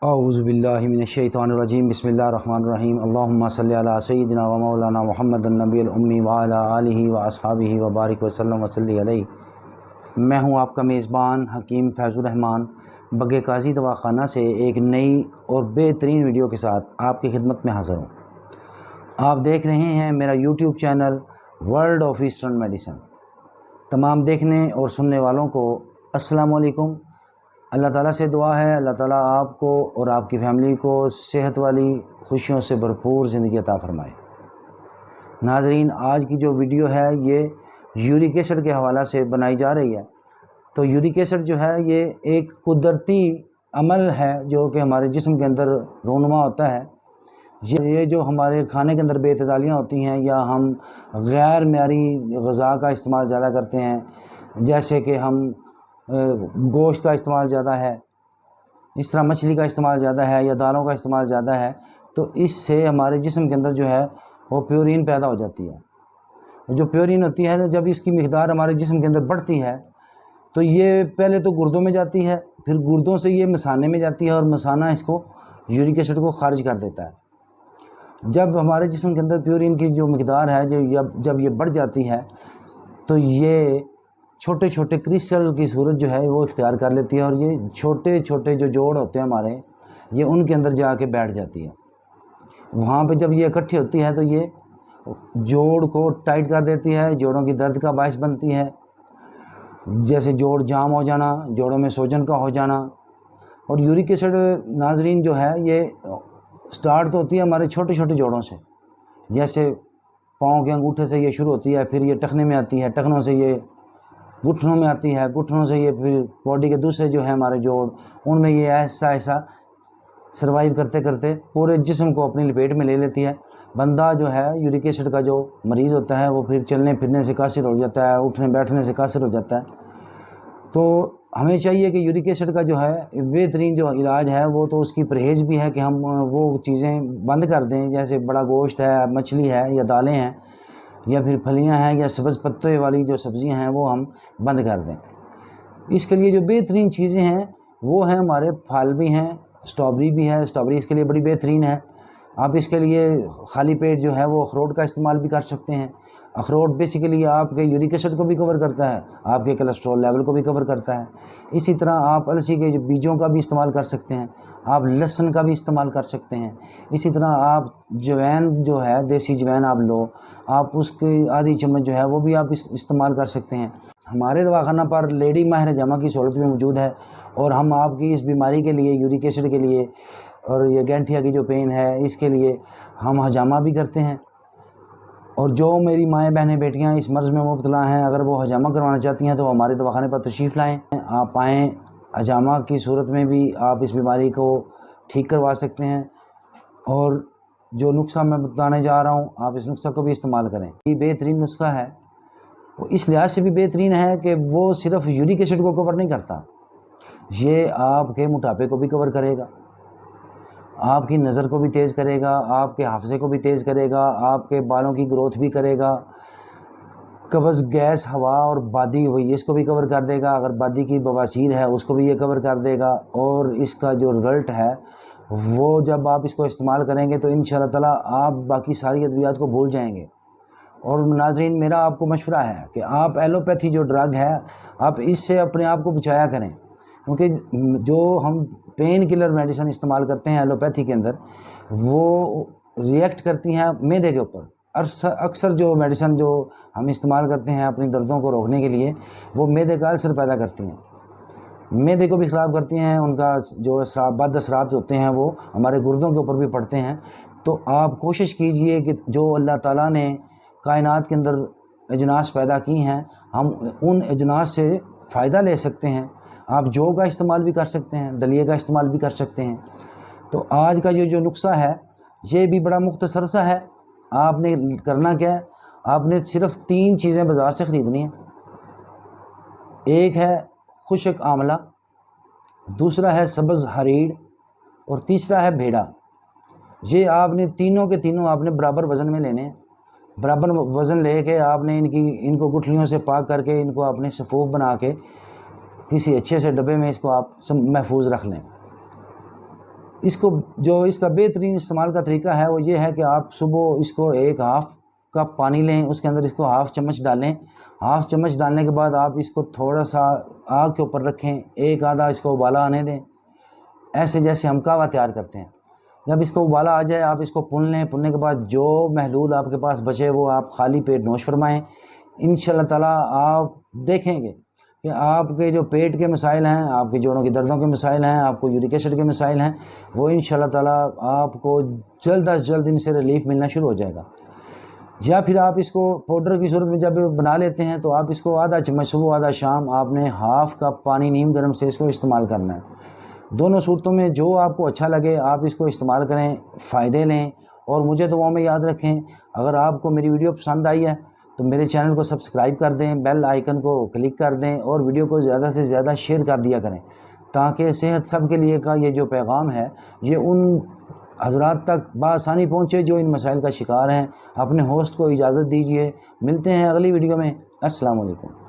اعوذ باللہ من الشیطان الرجیم بسم اللہ الرحمن الرحیم اللہم صلی علی سیدنا و مولانا محمد النبی الامی وعلی آلہ و اصحابہ وبارک وسلم وصلی علیہ۔ میں ہوں آپ کا میزبان حکیم فیض الرحمان بگے قاضی دواخانہ سے ایک نئی اور بہترین ویڈیو کے ساتھ آپ کی خدمت میں حاضر ہوں۔ آپ دیکھ رہے ہیں میرا YouTube channel world of eastern medicine. تمام دیکھنے اور سننے والوں کو السلام علیکم۔ اللہ تعالیٰ سے دعا ہے اللہ تعالیٰ آپ کو اور آپ کی فیملی کو صحت والی خوشیوں سے بھرپور زندگی عطا فرمائے۔ ناظرین، آج کی جو ویڈیو ہے یہ یورک ایسڈ کے حوالہ سے بنائی جا رہی ہے۔ تو یورک ایسڈ جو ہے یہ ایک قدرتی عمل ہے جو کہ ہمارے جسم کے اندر رونما ہوتا ہے۔ یہ جو ہمارے کھانے کے اندر بے اعتدالیاں ہوتی ہیں یا ہم غیر معیاری غذا کا استعمال زیادہ کرتے ہیں، جیسے کہ ہم گوشت کا استعمال زیادہ ہے، اس طرح مچھلی کا استعمال زیادہ ہے یا دالوں کا استعمال زیادہ ہے، تو اس سے ہمارے جسم کے اندر جو ہے وہ پیورین پیدا ہو جاتی ہے۔ جو پیورین ہوتی ہے جب اس کی مقدار ہمارے جسم کے اندر بڑھتی ہے تو یہ پہلے تو گردوں میں جاتی ہے، پھر گردوں سے یہ مثانے میں جاتی ہے اور مثانہ اس کو یورک ایسڈ کو خارج کر دیتا ہے۔ جب ہمارے جسم کے اندر پیورین کی جو مقدار ہے جب یہ بڑھ جاتی ہے تو یہ چھوٹے چھوٹے کرسٹل کی صورت جو ہے وہ اختیار کر لیتی ہے، اور یہ چھوٹے چھوٹے جو جوڑ ہوتے ہیں ہمارے، یہ ان کے اندر جا کے بیٹھ جاتی ہے۔ وہاں پہ جب یہ اکٹھی ہوتی ہے تو یہ جوڑ کو ٹائٹ کر دیتی ہے، جوڑوں کی درد کا باعث بنتی ہے، جیسے جوڑ جام ہو جانا، جوڑوں میں سوجن کا ہو جانا۔ اور یورک ایسڈ ناظرین جو ہے یہ سٹارٹ تو ہوتی ہے ہمارے چھوٹے چھوٹے جوڑوں سے، جیسے پاؤں کے انگوٹھے سے یہ شروع ہوتی ہے، پھر یہ ٹخنے میں آتی ہے، ٹخنوں سے یہ گھٹنوں میں آتی ہے، گھٹنوں سے یہ پھر باڈی کے دوسرے جو ہے ہمارے جوڑ، ان میں یہ ایسا ایسا سروائیو کرتے کرتے پورے جسم کو اپنی لپیٹ میں لے لیتی ہے۔ بندہ جو ہے یورک ایسڈ کا جو مریض ہوتا ہے وہ پھر چلنے پھرنے سے قاصر ہو جاتا ہے، اٹھنے بیٹھنے سے قاصر ہو جاتا ہے۔ تو ہمیں چاہیے کہ یورک ایسڈ کا جو ہے بہترین جو علاج ہے وہ تو اس کی پرہیز بھی ہے کہ ہم وہ چیزیں بند کر دیں، جیسے بڑا گوشت ہے، مچھلی ہے یا دالیں ہیں یا پھر پھلیاں ہیں یا سبز پتے والی جو سبزیاں ہیں وہ ہم بند کر دیں۔ اس کے لیے جو بہترین چیزیں ہیں وہ ہیں ہمارے پھل بھی ہیں، اسٹرابری بھی ہے، اسٹرابری اس کے لیے بڑی بہترین ہے۔ آپ اس کے لیے خالی پیٹ جو ہے وہ اخروٹ کا استعمال بھی کر سکتے ہیں۔ اخروٹ بیسیکلی آپ کے یورک ایسڈ کو بھی کور کرتا ہے، آپ کے کولیسٹرول لیول کو بھی کور کرتا ہے۔ اسی طرح آپ السی کے جو بیجوں کا بھی استعمال کر سکتے ہیں، آپ لہسن کا بھی استعمال کر سکتے ہیں۔ اسی طرح آپ جوین جو ہے دیسی جوین آپ لو، آپ اس کی آدھی چمچ جو ہے وہ بھی آپ استعمال کر سکتے ہیں۔ ہمارے دواخانہ پر لیڈی ماہر جامہ کی سہولت بھی موجود ہے، اور ہم آپ کی اس بیماری کے لیے یورک ایسڈ کے لیے اور یہ گینٹھیا کی جو پین ہے اس کے لیے ہم حجامہ بھی کرتے ہیں۔ اور جو میری مائیں بہنیں بیٹیاں اس مرض میں مبتلا ہیں، اگر وہ حجامہ کروانا چاہتی ہیں تو ہمارے دواخانے پر تشریف لائیں، آپ آئیں، حجامہ کی صورت میں بھی آپ اس بیماری کو ٹھیک کروا سکتے ہیں۔ اور جو نسخہ میں بتانے جا رہا ہوں آپ اس نسخہ کو بھی استعمال کریں۔ یہ بہترین نسخہ ہے، وہ اس لحاظ سے بھی بہترین ہے کہ وہ صرف یورک ایسڈ کو کور نہیں کرتا، یہ آپ کے موٹاپے کو بھی کور کرے گا، آپ کی نظر کو بھی تیز کرے گا، آپ کے حافظے کو بھی تیز کرے گا، آپ کے بالوں کی گروتھ بھی کرے گا، قبض گیس ہوا اور بادی ہوئی اس کو بھی کور کر دے گا، اگر بادی کی بواسیر ہے اس کو بھی یہ کور کر دے گا۔ اور اس کا جو رزلٹ ہے وہ جب آپ اس کو استعمال کریں گے تو انشاءاللہ تعالیٰ آپ باقی ساری ادویات کو بھول جائیں گے۔ اور ناظرین میرا آپ کو مشورہ ہے کہ آپ ایلوپیتھی جو ڈرگ ہے آپ اس سے اپنے آپ کو بچایا کریں، کیونکہ جو ہم پین کلر میڈیسن استعمال کرتے ہیں ایلوپیتھی کے اندر وہ ریئیکٹ کرتی ہیں معدے کے اوپر۔ اکثر جو میڈیسن جو ہم استعمال کرتے ہیں اپنی دردوں کو روکنے کے لیے وہ معدے کا السر پیدا کرتی ہیں، معدے کو بھی خراب کرتی ہیں، ان کا جو بد اثرات ہوتے ہیں وہ ہمارے گردوں کے اوپر بھی پڑتے ہیں۔ تو آپ کوشش کیجئے کہ جو اللہ تعالیٰ نے کائنات کے اندر اجناس پیدا کی ہیں ہم ان اجناس سے فائدہ لے سکتے ہیں۔ آپ جو کا استعمال بھی کر سکتے ہیں، دلیے کا استعمال بھی کر سکتے ہیں۔ تو آج کا یہ جو نسخہ ہے یہ بھی بڑا مختصر سا ہے۔ آپ نے کرنا کیا ہے، آپ نے صرف 3 چیزیں بازار سے خریدنی ہیں۔ ایک ہے خشک آملہ، دوسرا ہے سبز ہریڑ، اور تیسرا ہے بھیڑا۔ یہ آپ نے تینوں کے تینوں آپ نے برابر وزن میں لینے ہیں۔ برابر وزن لے کے آپ نے ان کو گٹھلیوں سے پاک کر کے ان کو اپنے صفوف بنا کے کسی اچھے سے ڈبے میں اس کو آپ محفوظ رکھ لیں۔ اس کا بہترین استعمال کا طریقہ ہے وہ یہ ہے کہ آپ صبح اس کو ایک ہاف کپ پانی لیں، اس کے اندر اس کو ہاف چمچ ڈالیں، ہاف چمچ ڈالنے کے بعد آپ اس کو تھوڑا سا آگ کے اوپر رکھیں، ایک آدھا اس کو ابالا آنے دیں، ایسے جیسے ہم قہوہ تیار کرتے ہیں۔ جب اس کو ابالا آ جائے آپ اس کو پن لیں، پننے کے بعد جو محلول آپ کے پاس بچے وہ آپ خالی پیٹ نوش فرمائیں۔ انشاءاللہ تعالیٰ آپ دیکھیں گے کہ آپ کے جو پیٹ کے مسائل ہیں، آپ کے جوڑوں کی دردوں کے مسائل ہیں، آپ کو یورک ایسڈ کے مسائل ہیں، وہ انشاءاللہ تعالیٰ آپ کو جلد از جلد ان سے ریلیف ملنا شروع ہو جائے گا۔ یا پھر آپ اس کو پاؤڈر کی صورت میں جب بنا لیتے ہیں تو آپ اس کو آدھا چمچ صبح آدھا شام آپ نے ہاف کپ پانی نیم گرم سے اس کو استعمال کرنا ہے۔ دونوں صورتوں میں جو آپ کو اچھا لگے آپ اس کو استعمال کریں، فائدے لیں، اور مجھے دعاؤں میں یاد رکھیں۔ اگر آپ کو میری ویڈیو پسند آئی ہے تو میرے چینل کو سبسکرائب کر دیں، بیل آئیکن کو کلک کر دیں، اور ویڈیو کو زیادہ سے زیادہ شیئر کر دیا کریں، تاکہ صحت سب کے لیے کا یہ جو پیغام ہے یہ ان حضرات تک بآسانی پہنچے جو ان مسائل کا شکار ہیں۔ اپنے ہوسٹ کو اجازت دیجیے، ملتے ہیں اگلی ویڈیو میں۔ السلام علیکم۔